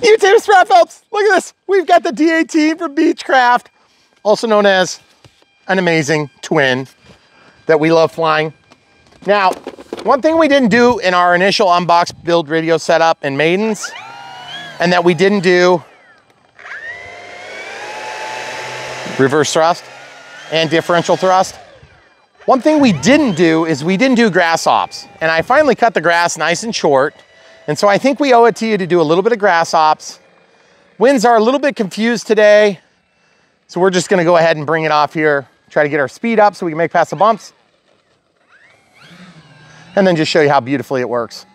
YouTube sprout folks, look at this. We've got the D18 from Beechcraft, also known as an amazing twin that we love flying. Now, one thing we didn't do in our initial unbox build radio setup in maidens, and that we didn't do, reverse thrust and differential thrust. One thing we didn't do is we didn't do grass ops. And I finally cut the grass nice and short. And so I think we owe it to you to do a little bit of grass ops. Winds are a little bit confused today. So we're just gonna go ahead and bring it off here, try to get our speed up so we can make past the bumps. And then just show you how beautifully it works.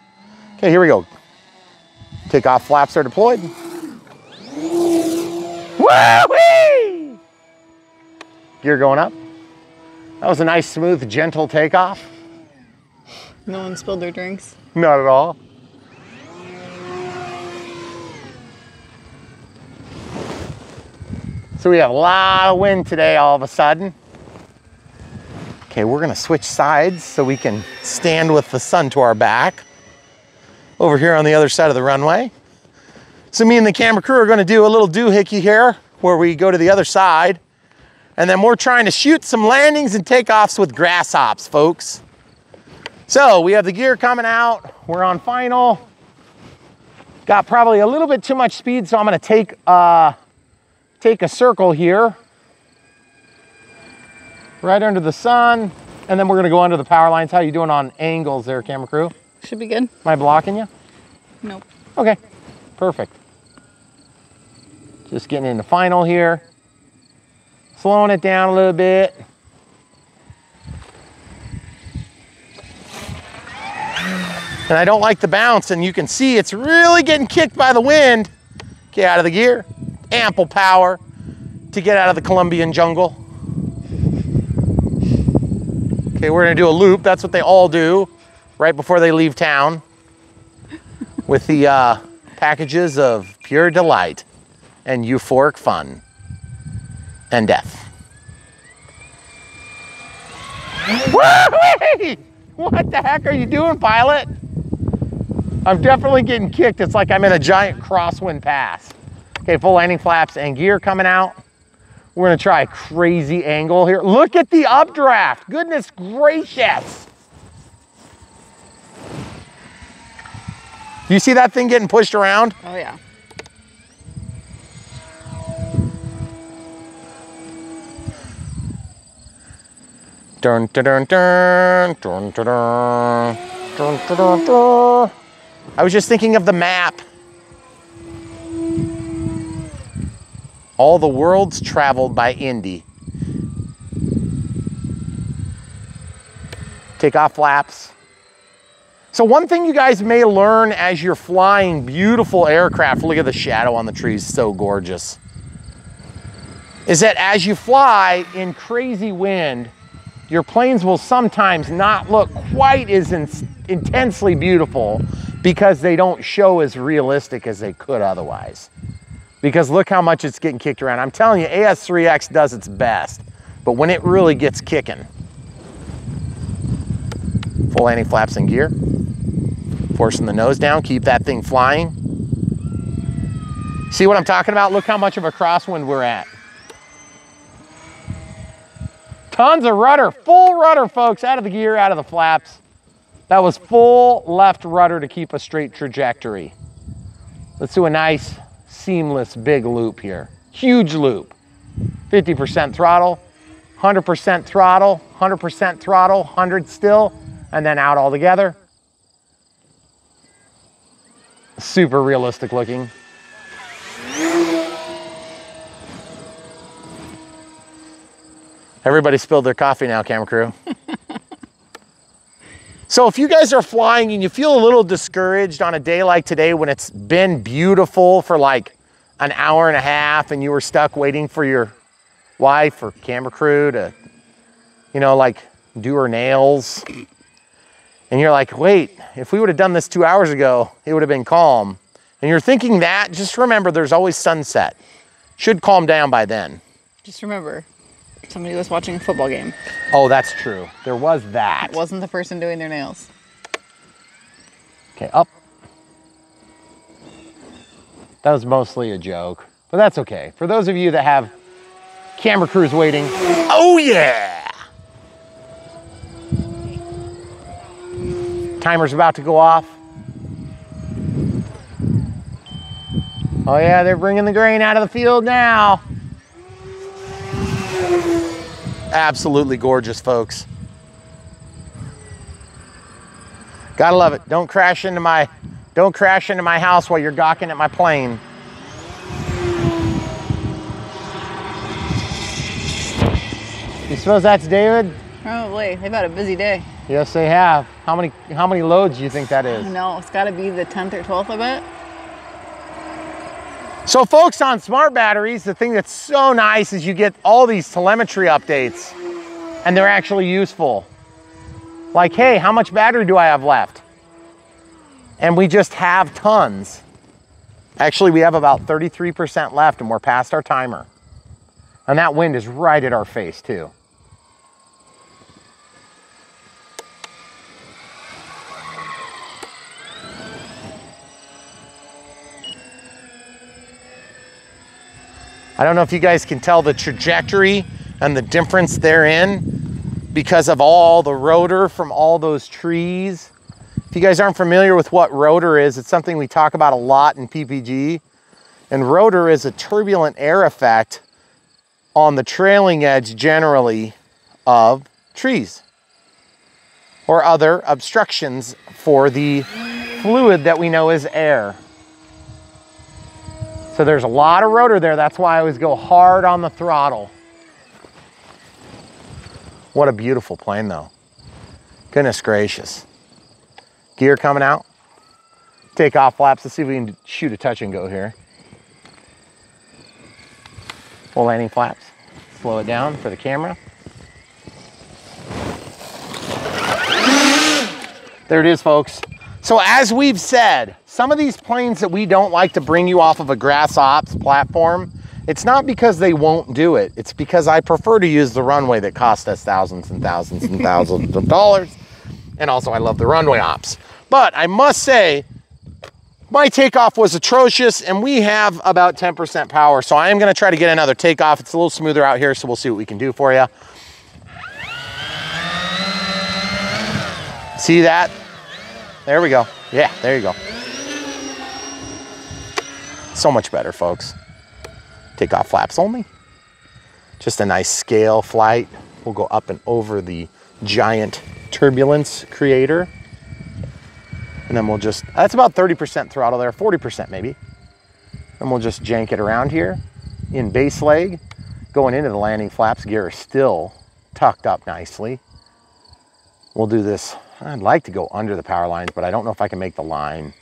Okay, here we go. Takeoff flaps are deployed. Woo-wee! Gear going up. That was a nice, smooth, gentle takeoff. No one spilled their drinks. Not at all. So we have a lot of wind today all of a sudden. Okay, we're gonna switch sides so we can stand with the sun to our back over here on the other side of the runway. So me and the camera crew are gonna do a little doohickey here where we go to the other side. And then we're trying to shoot some landings and takeoffs with grass hops, folks. So we have the gear coming out. We're on final. Got probably a little bit too much speed, so I'm gonna take a circle here, right under the sun, and then we're gonna go under the power lines. How you doing on angles there, camera crew? Should be good. Am I blocking you? Nope. Okay, perfect. Just getting into final here. Slowing it down a little bit. And I don't like the bounce, and you can see it's really getting kicked by the wind. Get out of the gear. Ample power to get out of the Colombian jungle. Okay, we're gonna do a loop. That's what they all do right before they leave town with the packages of pure delight and euphoric fun and death. Woo-wee! What the heck are you doing, pilot? I'm definitely getting kicked. It's like I'm in a giant crosswind pass. Okay, full landing flaps and gear coming out. We're gonna try a crazy angle here. Look at the updraft, goodness gracious. Do you see that thing getting pushed around? Oh yeah. Dun, dun, dun, dun, dun, dun, dun, dun, dun, dun, dun. I was just thinking of the map. All the worlds traveled by Indy. Takeoff flaps. So one thing you guys may learn as you're flying beautiful aircraft, look at the shadow on the trees, so gorgeous, is that as you fly in crazy wind, your planes will sometimes not look quite as intensely beautiful because they don't show as realistic as they could otherwise. Because look how much it's getting kicked around. I'm telling you, AS3X does its best, but when it really gets kicking. Full landing flaps and gear. Forcing the nose down, keep that thing flying. See what I'm talking about? Look how much of a crosswind we're at. Tons of rudder, full rudder, folks, out of the gear, out of the flaps. That was full left rudder to keep a straight trajectory. Let's do a nice, seamless, big loop here. Huge loop. 50% throttle, 100% throttle, 100% throttle, 100 still, and then out all together. Super realistic looking. Everybody spilled their coffee now, camera crew. So if you guys are flying and you feel a little discouraged on a day like today when it's been beautiful for like an hour and a half and you were stuck waiting for your wife or camera crew to, you know, like do her nails. And you're like, wait, if we would have done this 2 hours ago, it would have been calm. And you're thinking that, just remember there's always sunset. Should calm down by then. Just remember, somebody was watching a football game. Oh, that's true. There was that. It wasn't the person doing their nails. Okay, up. That was mostly a joke, but that's okay. For those of you that have camera crews waiting, oh yeah! Timer's about to go off. Oh yeah, they're bringing the grain out of the field now. Absolutely gorgeous, folks. Gotta love it. Don't crash into my house while you're gawking at my plane. You suppose that's David? Probably. They've had a busy day. Yes, they have. How many loads do you think that is? No, it's got to be the 10th or 12th, I bet. So folks, on smart batteries, the thing that's so nice is you get all these telemetry updates and they're actually useful. Like, hey, how much battery do I have left? And we just have tons. Actually, we have about 33% left and we're past our timer. And that wind is right at our face too. I don't know if you guys can tell the trajectory and the difference therein because of all the rotor from all those trees. If you guys aren't familiar with what rotor is, it's something we talk about a lot in PPG. And rotor is a turbulent air effect on the trailing edge generally of trees or other obstructions for the fluid that we know is air. So there's a lot of rotor there. That's why I always go hard on the throttle. What a beautiful plane though. Goodness gracious. Gear coming out. Take off flaps. Let's see if we can shoot a touch and go here. Full landing flaps. Slow it down for the camera. There it is, folks. So as we've said, some of these planes that we don't like to bring you off of a grass ops platform, it's not because they won't do it. It's because I prefer to use the runway that cost us thousands and thousands and thousands of dollars. And also I love the runway ops. But I must say, my takeoff was atrocious and we have about 10% power. So I am gonna try to get another takeoff. It's a little smoother out here, so we'll see what we can do for you. See that? There we go. Yeah, there you go. So much better, folks. Take off flaps only. Just a nice scale flight. We'll go up and over the giant turbulence creator. And then we'll just, that's about 30% throttle there, 40% maybe. And we'll just jank it around here in base leg. Going into the landing flaps, gear is still tucked up nicely. We'll do this. I'd like to go under the power lines, but I don't know if I can make the line.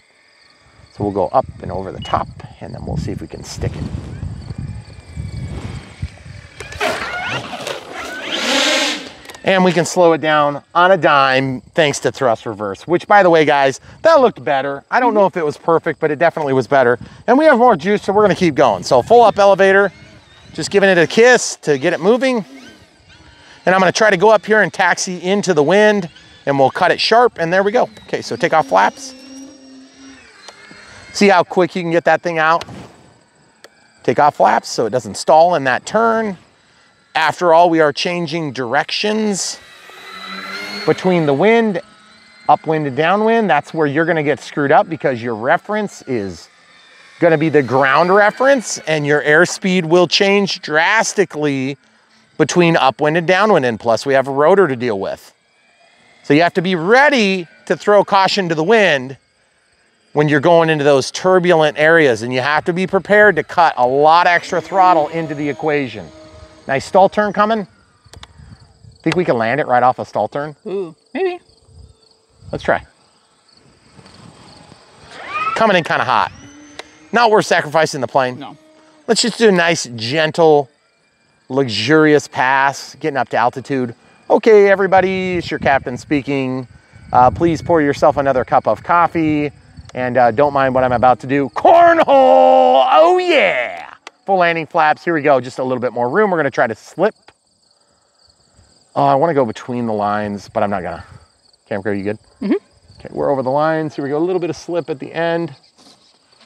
So we'll go up and over the top, and then we'll see if we can stick it. And we can slow it down on a dime thanks to thrust reverse, which, by the way, guys, that looked better. I don't know if it was perfect, but it definitely was better. And we have more juice, so we're gonna keep going. So full up elevator, just giving it a kiss to get it moving. And I'm gonna try to go up here and taxi into the wind, and we'll cut it sharp, and there we go. Okay, so take off flaps. See how quick you can get that thing out? Take off flaps so it doesn't stall in that turn. After all, we are changing directions between the wind, upwind and downwind. That's where you're gonna get screwed up because your reference is gonna be the ground reference, and your airspeed will change drastically between upwind and downwind, and plus we have a rotor to deal with. So you have to be ready to throw caution to the wind when you're going into those turbulent areas, and you have to be prepared to cut a lot extra throttle into the equation. Nice stall turn coming. Think we can land it right off a stall turn? Ooh, maybe. Let's try. Coming in kind of hot. Not worth sacrificing the plane. No. Let's just do a nice, gentle, luxurious pass, getting up to altitude. Okay, everybody, it's your captain speaking. Please pour yourself another cup of coffee and don't mind what I'm about to do. Cornhole, oh yeah! Full landing flaps, here we go, just a little bit more room. We're gonna try to slip. Oh, I wanna go between the lines, but I'm not gonna. Camera crew, you good? Mm-hmm. Okay, we're over the lines. Here we go, a little bit of slip at the end.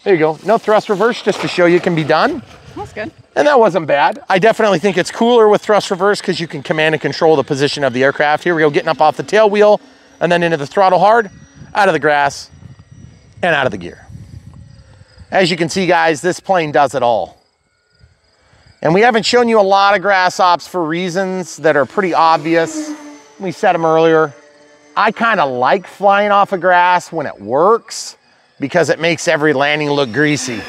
There you go. No thrust reverse, just to show you it can be done. That's good. And that wasn't bad. I definitely think it's cooler with thrust reverse because you can command and control the position of the aircraft. Here we go, getting up off the tail wheel and then into the throttle hard, out of the grass, and out of the gear. As you can see, guys, this plane does it all. And we haven't shown you a lot of grass ops for reasons that are pretty obvious. We said them earlier. I kind of like flying off of grass when it works because it makes every landing look greasy.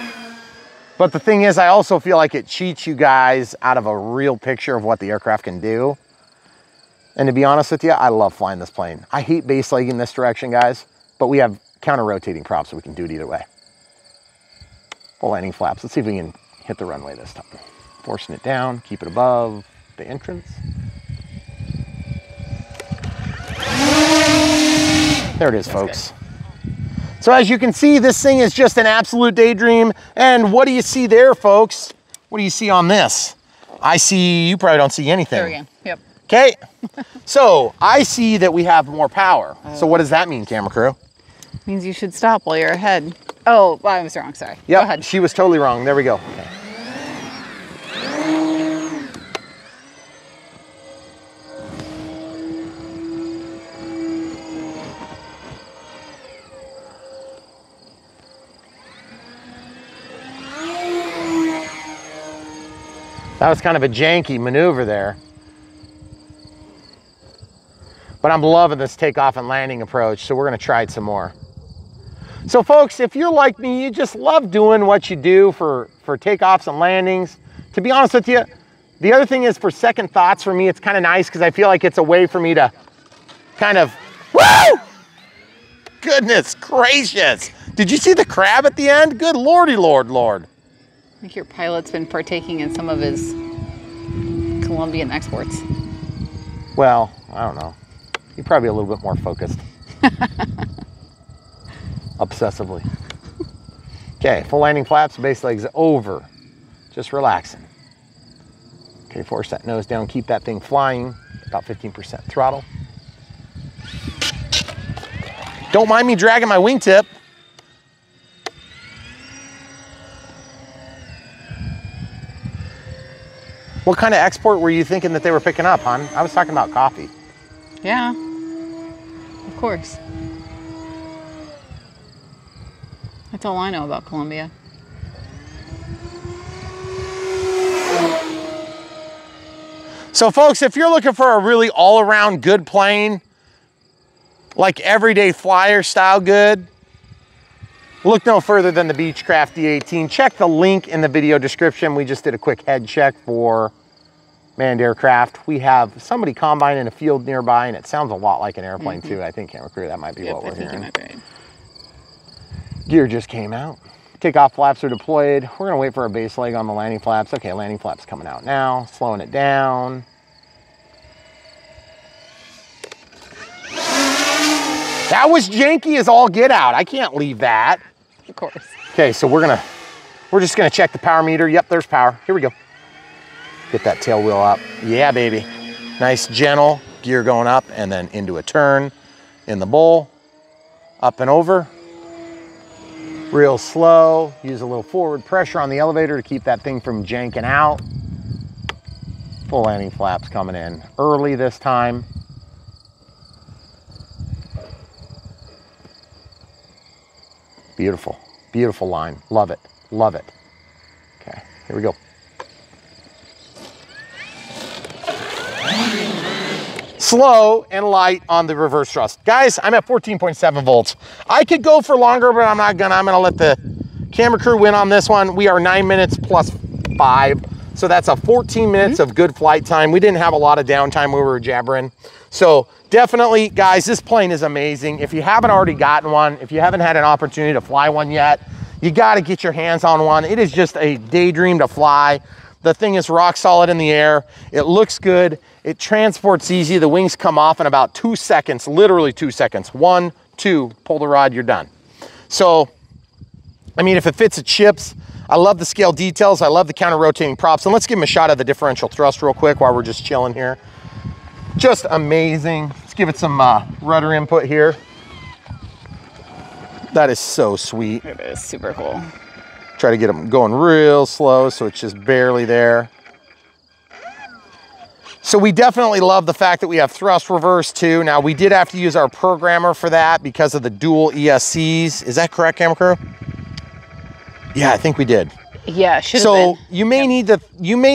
But the thing is, I also feel like it cheats you guys out of a real picture of what the aircraft can do. And to be honest with you, I love flying this plane. I hate base legging this direction, guys, but we have counter-rotating props so we can do it either way. Full landing flaps. Let's see if we can hit the runway this time. Forcing it down, keep it above the entrance. There it is, folks. So as you can see, this thing is just an absolute daydream. And what do you see there, folks? What do you see on this? I see, you probably don't see anything. There we go. Yep. Okay. So I see that we have more power. So what does that mean, camera crew? Means you should stop while you're ahead. Oh, well, I was wrong, sorry. Yep, Go ahead. she was totally wrong. There we go. Okay. That was kind of a janky maneuver there. But I'm loving this takeoff and landing approach, so we're gonna try it some more. So folks, if you're like me, you just love doing what you do for takeoffs and landings. To be honest with you, the other thing is for second thoughts for me, it's kind of nice because I feel like it's a way for me to kind of, woo! Goodness gracious. Did you see the crab at the end? Good lordy, Lord. I think your pilot's been partaking in some of his Colombian exports. Well, I don't know. You're probably a little bit more focused. Obsessively. Okay, full landing flaps, base legs over. Just relaxing. Okay, force that nose down, keep that thing flying. About 15% throttle. Don't mind me dragging my wingtip. What kind of export were you thinking that they were picking up, hon? I was talking about coffee. Yeah, of course. That's all I know about Colombia. So folks, if you're looking for a really all-around good plane, like everyday flyer style good, look no further than the Beechcraft D18. Check the link in the video description. We just did a quick head check for manned aircraft. We have somebody combine in a field nearby, and it sounds a lot like an airplane too. I think, camera crew, that might be what we're hearing. Gear just came out. Takeoff flaps are deployed. We're gonna wait for a base leg on the landing flaps. Okay, landing flaps coming out now. Slowing it down. That was janky as all get out. I can't leave that. Of course. Okay, so we're just gonna check the power meter. Yep, there's power. Here we go. Get that tail wheel up. Yeah, baby. Nice, gentle gear going up and then into a turn in the bowl. Up and over. Real slow. Use a little forward pressure on the elevator to keep that thing from janking out. Full landing flaps coming in early this time. Beautiful, beautiful line. Love it, love it. Okay, here we go. Slow and light on the reverse thrust. Guys, I'm at 14.7 volts. I could go for longer, but I'm not gonna. I'm gonna let the camera crew win on this one. We are 9 minutes plus 5. So that's a 14 minutes of good flight time. We didn't have a lot of downtime when we were jabbering. So definitely, guys, this plane is amazing. If you haven't already gotten one, if you haven't had an opportunity to fly one yet, you gotta get your hands on one. It is just a daydream to fly. The thing is rock solid in the air. It looks good. It transports easy. The wings come off in about 2 seconds, literally 2 seconds. 1, 2, pull the rod, you're done. So, I mean, if it fits, it ships. I love the scale details. I love the counter-rotating props. And let's give them a shot of the differential thrust real quick while we're just chilling here. Just amazing. Let's give it some rudder input here. That is so sweet. It is super cool. Try to get them going real slow so it's just barely there. So we definitely love the fact that we have thrust reverse too. Now we did have to use our programmer for that because of the dual ESCs. Is that correct, camera crew? Yeah, I think we did. Yeah, should have so been. you may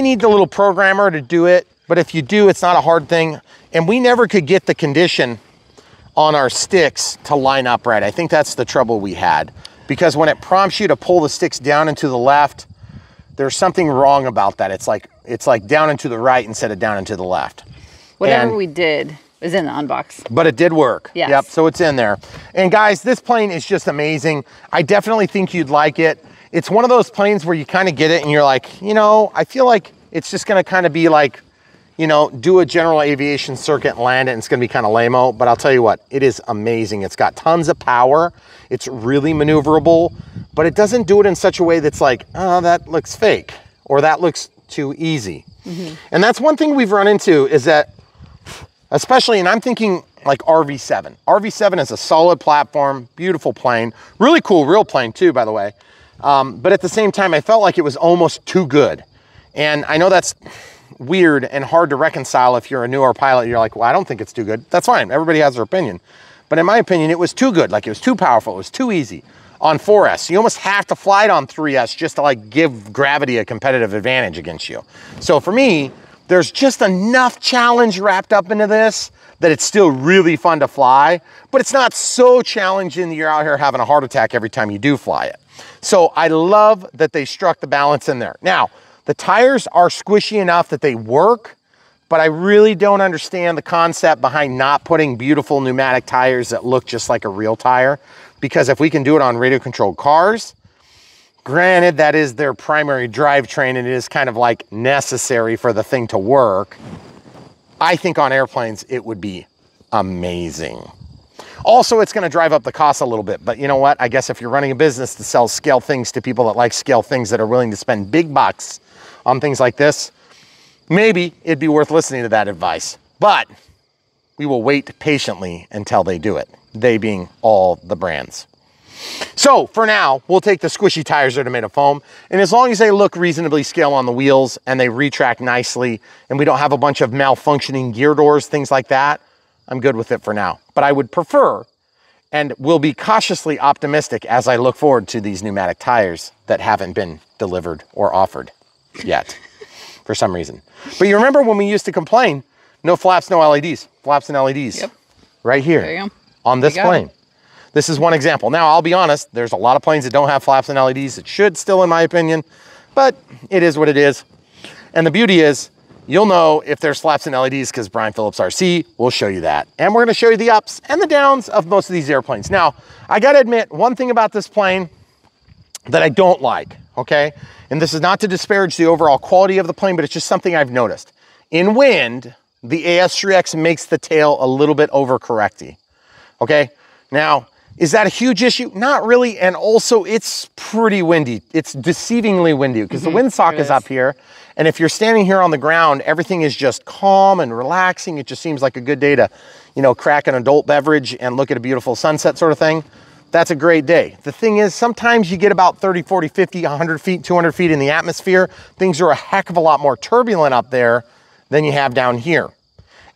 need the little programmer to do it, but if you do, it's not a hard thing. And we never could get the condition on our sticks to line up right. I think that's the trouble we had, because when it prompts you to pull the sticks down and to the left, there's something wrong about that. It's like down and to the right instead of down and to the left. Whatever we did was in the unbox. But it did work. Yes. Yep, so it's in there. And guys, this plane is just amazing. I definitely think you'd like it. It's one of those planes where you kind of get it and you're like, you know, I feel like it's just gonna kind of be like, you know, do a general aviation circuit and land it and it's gonna be kind of lame-o, but I'll tell you what, it is amazing. It's got tons of power. It's really maneuverable, but it doesn't do it in such a way that's like, oh, that looks fake or that looks too easy. And that's one thing we've run into is that, especially, and I'm thinking like RV7. RV7 is a solid platform, beautiful plane, really cool real plane too, by the way. But at the same time, I felt like it was almost too good. And I know that's weird and hard to reconcile if you're a newer pilot. You're like, well, I don't think it's too good. That's fine. Everybody has their opinion. But in my opinion, it was too good. Like it was too powerful. It was too easy. On 4S, you almost have to fly it on 3S just to like give gravity a competitive advantage against you. So for me, there's just enough challenge wrapped up into this that it's still really fun to fly, but it's not so challenging that you're out here having a heart attack every time you do fly it. So I love that they struck the balance in there. Now, the tires are squishy enough that they work, but I really don't understand the concept behind not putting beautiful pneumatic tires that look just like a real tire. Because if we can do it on radio controlled cars, granted that is their primary drivetrain and it is kind of like necessary for the thing to work, I think on airplanes it would be amazing. Also, it's gonna drive up the cost a little bit, but you know what? I guess if you're running a business to sell scale things to people that like scale things that are willing to spend big bucks on things like this, maybe it'd be worth listening to that advice. But we will wait patiently until they do it, they being all the brands. So for now, we'll take the squishy tires that are made of foam, and as long as they look reasonably scale on the wheels and they retract nicely and we don't have a bunch of malfunctioning gear doors, things like that, I'm good with it for now. But I would prefer and will be cautiously optimistic as I look forward to these pneumatic tires that haven't been delivered or offered yet for some reason. But you remember when we used to complain, no flaps, no LEDs, flaps and LEDs. Yep. Right here There you go. on this plane. This is one example. Now, I'll be honest, there's a lot of planes that don't have flaps and LEDs. It should still, in my opinion, but it is what it is. And the beauty is, you'll know if there's flaps and LEDs because Brian Phillips RC will show you that. And we're gonna show you the ups and the downs of most of these airplanes. Now, I gotta admit, one thing about this plane that I don't like, okay? And this is not to disparage the overall quality of the plane, but it's just something I've noticed. In wind, the AS3X makes the tail a little bit overcorrecty, okay? Now, is that a huge issue? Not really, and also it's pretty windy. It's deceivingly windy because the windsock is up here, and if you're standing here on the ground, everything is just calm and relaxing. It just seems like a good day to, you know, crack an adult beverage and look at a beautiful sunset sort of thing. That's a great day. The thing is, sometimes you get about 30, 40, 50, 100 feet, 200 feet in the atmosphere. Things are a heck of a lot more turbulent up there than you have down here.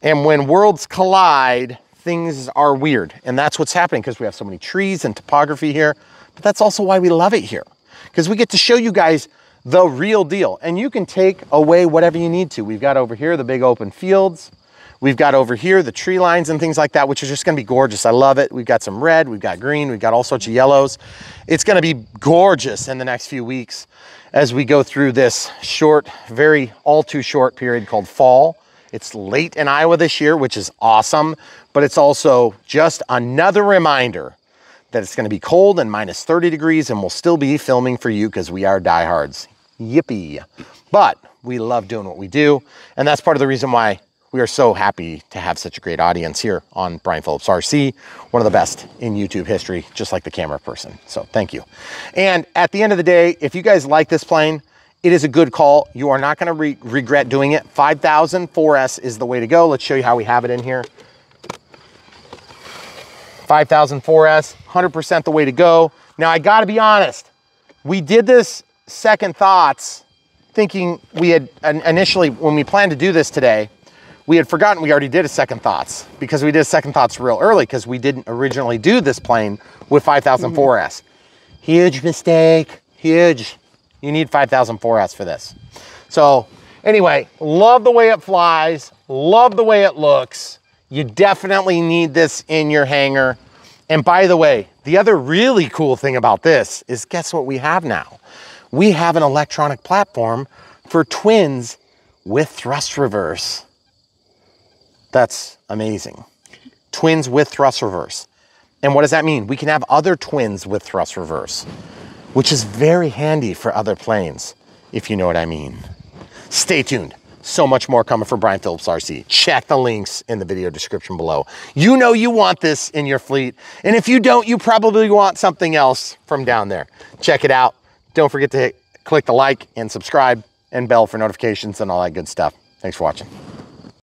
And when worlds collide, things are weird. And that's what's happening because we have so many trees and topography here. But that's also why we love it here, because we get to show you guys the real deal. And you can take away whatever you need to. We've got over here the big open fields. We've got over here the tree lines and things like that, which is just gonna be gorgeous. I love it. We've got some red, we've got green, we've got all sorts of yellows. It's gonna be gorgeous in the next few weeks as we go through this short, very all too short period called fall. It's late in Iowa this year, which is awesome, but it's also just another reminder that it's gonna be cold and minus 30 degrees and we'll still be filming for you because we are diehards. Yippee. But we love doing what we do, and that's part of the reason why we are so happy to have such a great audience here on Brian Phillips RC, one of the best in YouTube history, just like the camera person. So thank you. And at the end of the day, if you guys like this plane, it is a good call. You are not gonna regret doing it. 5000 4S is the way to go. Let's show you how we have it in here. 5000 4S, 100% the way to go. Now I gotta be honest, We did this second thoughts thinking we had initially, when we planned to do this today, we had forgotten we already did a second thoughts because we did a second thoughts real early because we didn't originally do this plane with 5000 4S. Huge mistake, huge. You need 5000 4S for this. So anyway, love the way it flies, love the way it looks. You definitely need this in your hangar. And by the way, the other really cool thing about this is guess what we have now? We have an electronic platform for twins with thrust reverse. That's amazing. Twins with thrust reverse. And what does that mean? We can have other twins with thrust reverse, which is very handy for other planes, if you know what I mean. Stay tuned. So much more coming from Brian Phillips RC. Check the links in the video description below. You know you want this in your fleet. And if you don't, you probably want something else from down there. Check it out. Don't forget to click the like and subscribe and bell for notifications and all that good stuff. Thanks for watching.